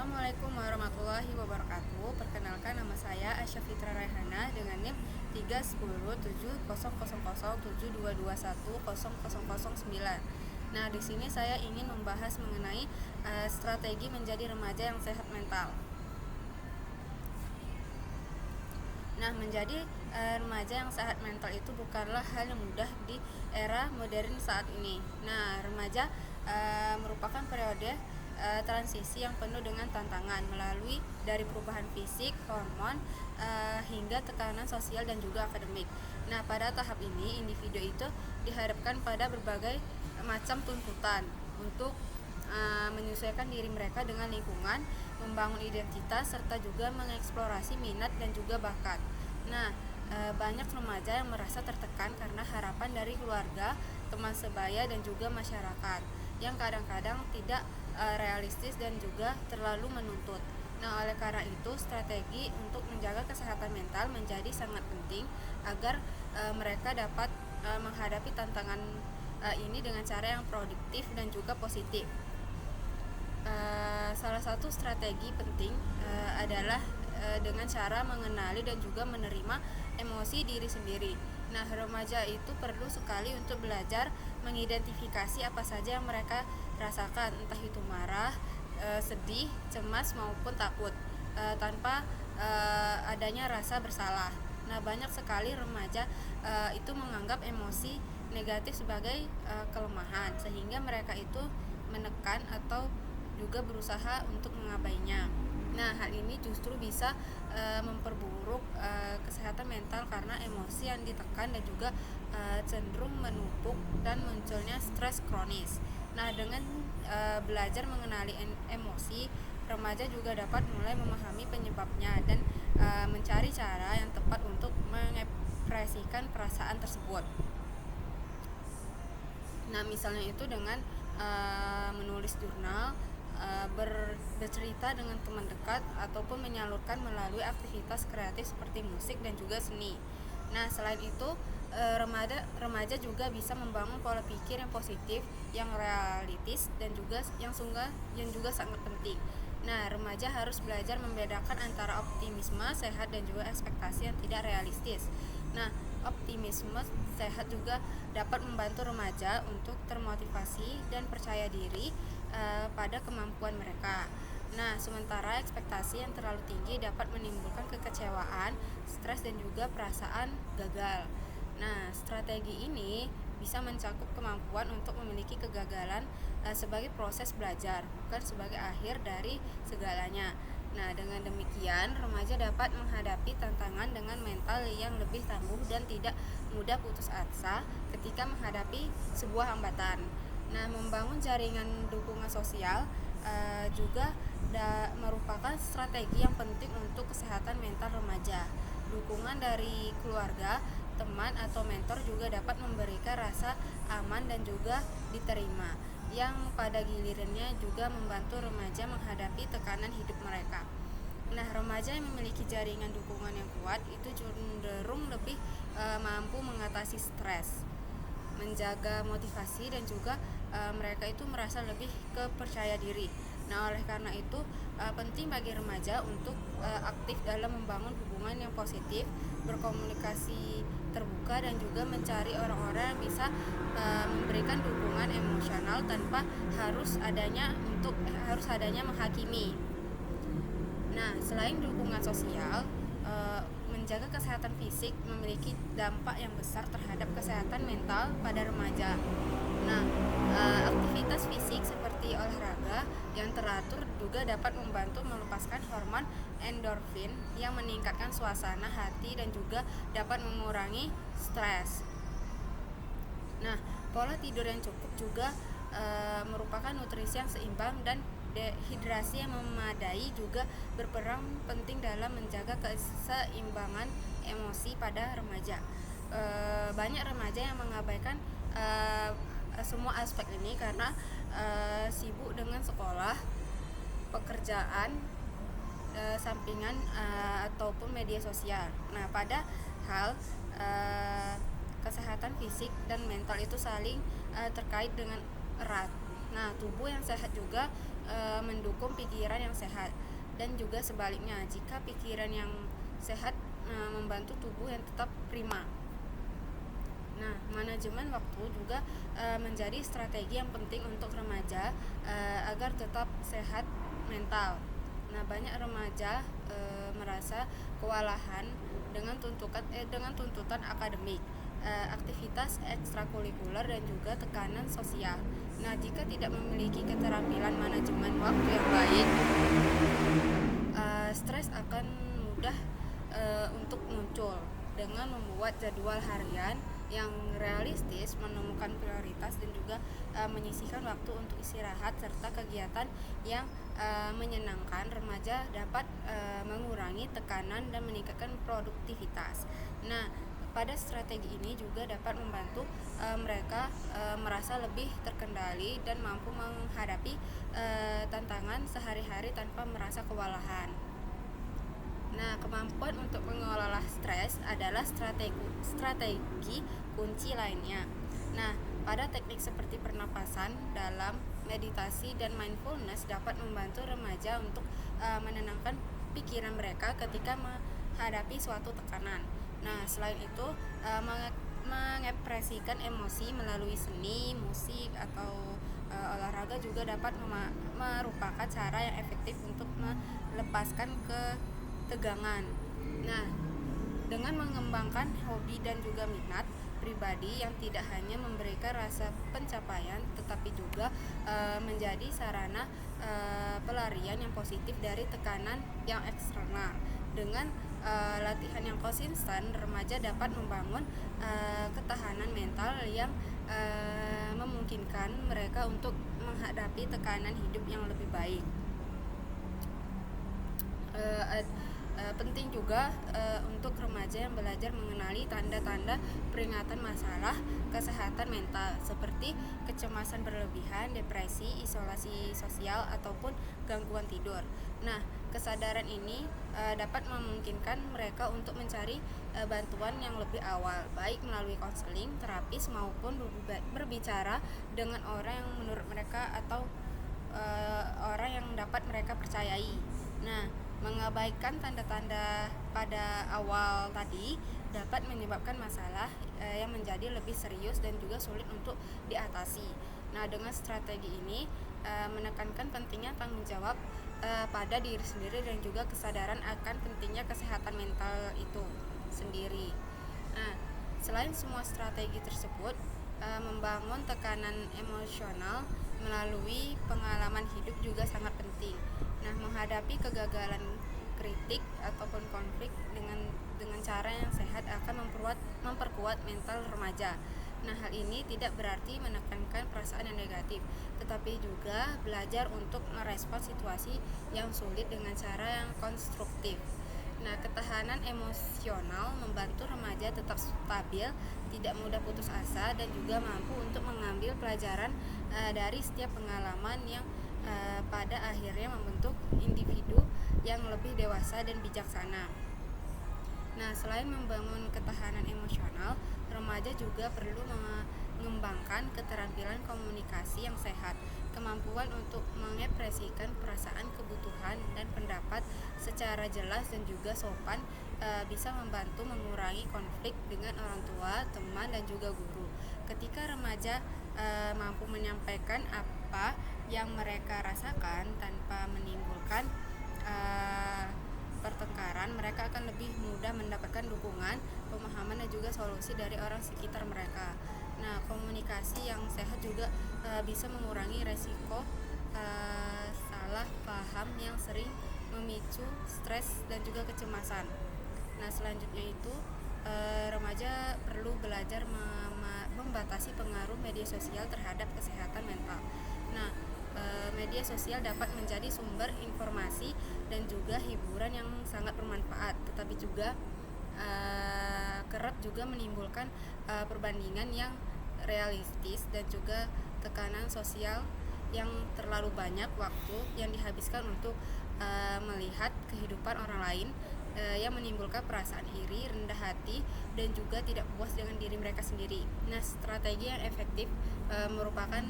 Assalamualaikum warahmatullahi wabarakatuh. Perkenalkan, nama saya Asya Fitra Raihana dengan NIM 31070000722100009. Nah, di sini saya ingin membahas mengenai strategi menjadi remaja yang sehat mental. Nah, menjadi remaja yang sehat mental itu bukanlah hal yang mudah di era modern saat ini. Nah, remaja merupakan periode transisi yang penuh dengan tantangan melalui dari perubahan fisik, hormon, hingga tekanan sosial dan juga akademik. Nah, pada tahap ini individu itu dihadapkan pada berbagai macam tuntutan untuk menyesuaikan diri mereka dengan lingkungan, membangun identitas, serta juga mengeksplorasi minat dan juga bakat. Nah, banyak remaja yang merasa tertekan karena harapan dari keluarga, teman sebaya, dan juga masyarakat yang kadang-kadang tidak realistis dan juga terlalu menuntut. Nah, oleh karena itu, strategi untuk menjaga kesehatan mental menjadi sangat penting agar mereka dapat menghadapi tantangan ini dengan cara yang produktif dan juga positif. Salah satu strategi penting adalah dengan cara mengenali dan juga menerima emosi diri sendiri. Nah, remaja itu perlu sekali untuk belajar mengidentifikasi apa saja yang mereka rasakan, entah itu marah, sedih, cemas maupun takut, tanpa adanya rasa bersalah. Nah, banyak sekali remaja itu menganggap emosi negatif sebagai kelemahan, sehingga mereka itu menekan atau juga berusaha untuk mengabainya. Nah, hal ini justru bisa memperburuk kesehatan mental karena emosi yang ditekan dan juga cenderung menumpuk dan munculnya stres kronis. Nah, dengan belajar mengenali emosi, remaja juga dapat mulai memahami penyebabnya dan mencari cara yang tepat untuk mengekspresikan perasaan tersebut. Nah, misalnya itu dengan menulis jurnal, bercerita dengan teman dekat, ataupun menyalurkan melalui aktivitas kreatif seperti musik dan juga seni. Nah, selain itu, remaja juga bisa membangun pola pikir yang positif, yang realistis, dan juga yang juga sangat penting. Nah, remaja harus belajar membedakan antara optimisme sehat dan juga ekspektasi yang tidak realistis. Nah, optimisme sehat juga dapat membantu remaja untuk termotivasi dan percaya diri pada kemampuan mereka. Nah, sementara ekspektasi yang terlalu tinggi dapat menimbulkan kekecewaan, stres, dan juga perasaan gagal. Nah, strategi ini bisa mencakup kemampuan untuk memiliki kegagalan sebagai proses belajar, bukan sebagai akhir dari segalanya. Nah, dengan demikian, remaja dapat menghadapi tantangan dengan mental yang lebih tangguh dan tidak mudah putus asa ketika menghadapi sebuah hambatan. Nah, membangun jaringan dukungan sosial juga merupakan strategi yang penting untuk kesehatan mental remaja. Dukungan dari keluarga, teman, atau mentor juga dapat memberikan rasa aman dan juga diterima, yang pada gilirannya juga membantu remaja menghadapi tekanan hidup mereka. Nah, remaja yang memiliki jaringan dukungan yang kuat itu cenderung lebih mampu mengatasi stres, menjaga motivasi, dan juga mereka itu merasa lebih percaya diri. Nah, oleh karena itu penting bagi remaja untuk aktif dalam membangun hubungan yang positif, berkomunikasi terbuka, dan juga mencari orang-orang yang bisa memberikan dukungan emosional tanpa harus adanya menghakimi. Nah, selain dukungan sosial, menjaga kesehatan fisik memiliki dampak yang besar terhadap kesehatan mental pada remaja. Nah, aktivitas fisik seperti olahraga yang teratur juga dapat membantu melepaskan hormon endorfin yang meningkatkan suasana hati dan juga dapat mengurangi stres. Nah, pola tidur yang cukup juga merupakan nutrisi yang seimbang dan dehidrasi yang memadai juga berperan penting dalam menjaga keseimbangan emosi pada remaja. Banyak remaja yang mengabaikan semua aspek ini karena sibuk dengan sekolah, pekerjaan, sampingan, ataupun media sosial. Nah, padahal kesehatan fisik dan mental itu saling terkait dengan erat. Nah, tubuh yang sehat juga mendukung pikiran yang sehat, dan juga sebaliknya, jika pikiran yang sehat membantu tubuh yang tetap prima. Nah, manajemen waktu juga menjadi strategi yang penting untuk remaja agar tetap sehat mental. Nah, banyak remaja merasa kewalahan dengan tuntutan akademik, aktivitas ekstrakurikuler, dan juga tekanan sosial. Nah, jika tidak memiliki keterampilan manajemen waktu yang baik, stres akan mudah untuk muncul. Dengan membuat jadwal harian yang realistis, menemukan prioritas, dan juga menyisihkan waktu untuk istirahat serta kegiatan yang menyenangkan, remaja dapat mengurangi tekanan dan meningkatkan produktivitas. Nah, pada strategi ini juga dapat membantu mereka merasa lebih terkendali dan mampu menghadapi tantangan sehari-hari tanpa merasa kewalahan. Nah, kemampuan untuk mengelola stres adalah strategi kunci lainnya. Nah, pada teknik seperti pernapasan dalam, meditasi, dan mindfulness dapat membantu remaja untuk menenangkan pikiran mereka ketika menghadapi suatu tekanan. Nah, selain itu, mengekspresikan emosi melalui seni, musik, atau olahraga juga dapat merupakan cara yang efektif untuk melepaskan ketegangan. Nah, dengan mengembangkan hobi dan juga minat pribadi yang tidak hanya memberikan rasa pencapaian, tetapi juga menjadi sarana pelarian yang positif dari tekanan yang eksternal. Dengan latihan yang konsisten, remaja dapat membangun ketahanan mental yang memungkinkan mereka untuk menghadapi tekanan hidup yang lebih baik. Penting juga untuk remaja yang belajar mengenali tanda-tanda peringatan masalah kesehatan mental seperti kecemasan berlebihan, depresi, isolasi sosial, ataupun gangguan tidur. Nah, kesadaran ini dapat memungkinkan mereka untuk mencari bantuan yang lebih awal, baik melalui konseling, terapis, maupun berbicara dengan orang yang menurut mereka atau orang yang dapat mereka percayai. Nah, mengabaikan tanda-tanda pada awal tadi dapat menyebabkan masalah yang menjadi lebih serius dan juga sulit untuk diatasi. Nah, dengan strategi ini menekankan pentingnya tanggung jawab pada diri sendiri dan juga kesadaran akan pentingnya kesehatan mental itu sendiri. Nah, selain semua strategi tersebut, membangun tekanan emosional melalui pengalaman hidup juga sangat penting. Nah, menghadapi kegagalan kritik ataupun konflik dengan cara yang sehat akan memperkuat mental remaja. Nah, hal ini tidak berarti menekankan perasaan yang negatif, tetapi juga belajar untuk merespon situasi yang sulit dengan cara yang konstruktif. Nah, ketahanan emosional membantu remaja tetap stabil, tidak mudah putus asa, dan juga mampu untuk mengambil pelajaran dari setiap pengalaman yang pada akhirnya membentuk individu yang lebih dewasa dan bijaksana. Nah, selain membangun ketahanan emosional, remaja juga perlu mengembangkan keterampilan komunikasi yang sehat, kemampuan untuk mengekspresikan perasaan, kebutuhan, dan pendapat secara jelas dan juga sopan bisa membantu mengurangi konflik dengan orang tua, teman, dan juga guru. Ketika remaja mampu menyampaikan apa yang mereka rasakan tanpa menimbulkan pertengkaran, mereka akan lebih mudah mendapatkan dukungan, pemahaman, dan juga solusi dari orang sekitar mereka. Nah, komunikasi yang sehat juga bisa mengurangi resiko salah paham yang sering memicu stres dan juga kecemasan. Nah, selanjutnya itu remaja perlu belajar membatasi pengaruh media sosial terhadap kesehatan mental. Nah, media sosial dapat menjadi sumber informasi dan juga hiburan yang sangat bermanfaat, tetapi juga kerap juga menimbulkan perbandingan yang realistis dan juga tekanan sosial yang terlalu banyak waktu yang dihabiskan untuk melihat kehidupan orang lain yang menimbulkan perasaan iri, rendah hati, dan juga tidak puas dengan diri mereka sendiri. Nah, strategi yang efektif merupakan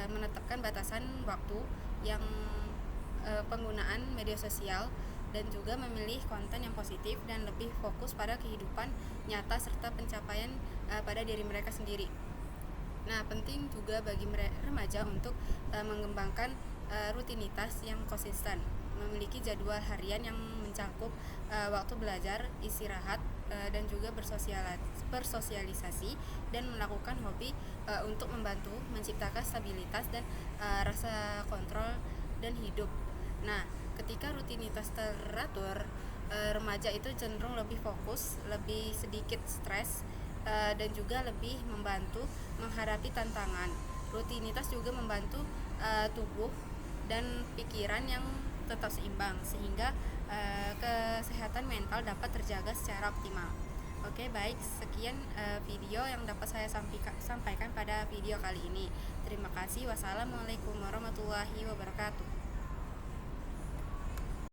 menetapkan batasan waktu yang penggunaan media sosial, dan juga memilih konten yang positif dan lebih fokus pada kehidupan nyata serta pencapaian pada diri mereka sendiri. Nah, penting juga bagi remaja untuk mengembangkan rutinitas yang konsisten, memiliki jadwal harian yang mencakup waktu belajar, istirahat, dan juga bersosialisasi dan melakukan hobi untuk membantu menciptakan stabilitas dan rasa kontrol dan hidup. Nah, ketika rutinitas teratur, remaja itu cenderung lebih fokus, lebih sedikit stres, dan juga lebih membantu menghadapi tantangan. Rutinitas juga membantu tubuh dan pikiran yang tetap seimbang, sehingga kesehatan mental dapat terjaga secara optimal. Oke, baik, sekian video yang dapat saya sampaikan pada video kali ini. Terima kasih. Wassalamualaikum warahmatullahi wabarakatuh.